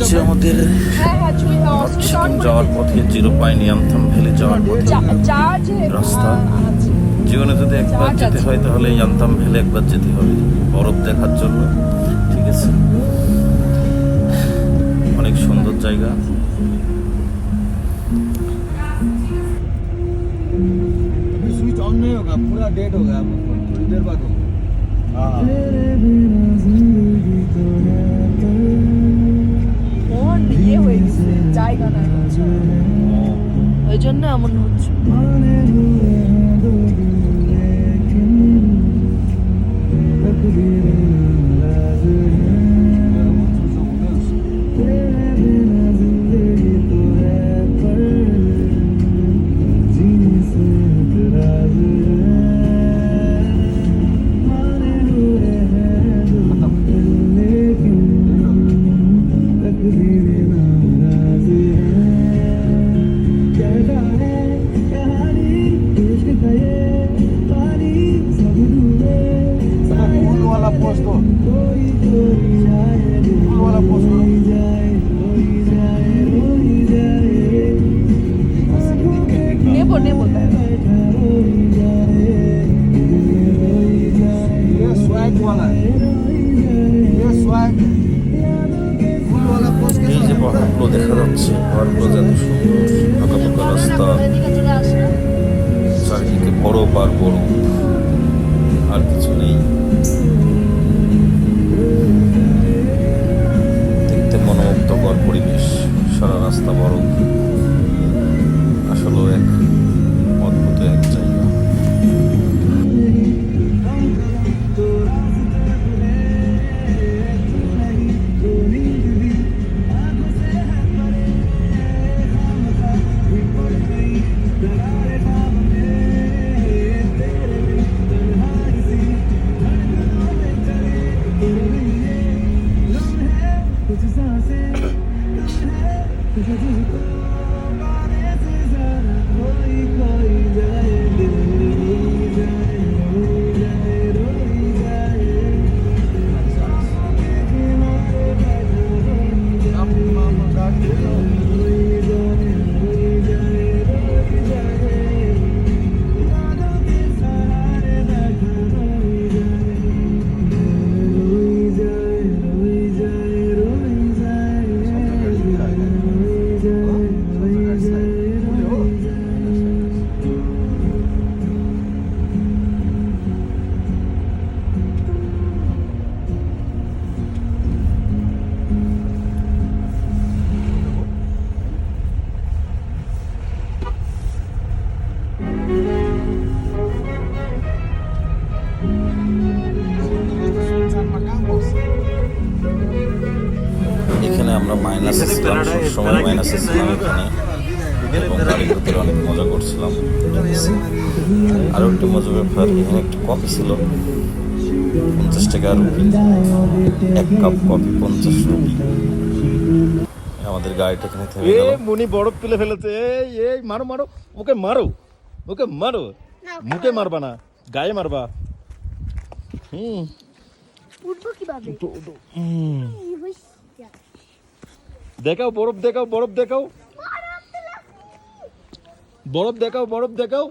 হচ্ছে আমাদের সিকিম যাওয়ার পথে জিরো পয়েন্ট ইয়ামথাম ভ্যালি যাওয়ার পথে রাস্তা। জীবনে যদি একবার যেতে হয় তাহলে ইয়ামথাম ভ্যালি একবার যেতে হবে বরফ দেখার জন্য। ঠিক আছে, অনেক সুন্দর জায়গা। स्विच ऑन नहीं होगा, पूरा डेड हो गया, थोड़ी देर बाद होगा। ইয়ে হয়ে গেছে, জায়গা নাই ওই জন্য এমন হচ্ছে। এই যে পাহাড়গুলো দেখা যাচ্ছে, পাহাড়গুলো যত সুন্দর, ফাঁকা ফাঁকা রাস্তা, চারিদিকে বরফ আর বরফ, আর কিছু নেই। দেখতে মনোমুগ্ধকর পরিবেশ, সারা রাস্তা বরফ। আসলে এক অদ্ভুত এক জায়গা। এখানে আমরা মাইনাস ছিলাম, সবসময় মাইনাস ছিলাম এখানে, এবং গাড়ির ভিতরে অনেক মজা করছিলাম। আরও একটু মজার ব্যাপার, এখানে একটা কফি ছিল 50 টাকা রুপি, এক কাপ কফি 50 রুপি। আমাদের গাড়িটা এখানে থেমে গেল। মুনি বরফ তুলে ফেলেছে। এই মারো মারো, ওকে মারো, ওকে মারো, মুখে মারবা না, গায়ে মারবা। উঠবো কিভাবে? দেখাও বরফ, দেখাও বরফ, দেখাও বরফ, দেখাও বরফ, দেখাও।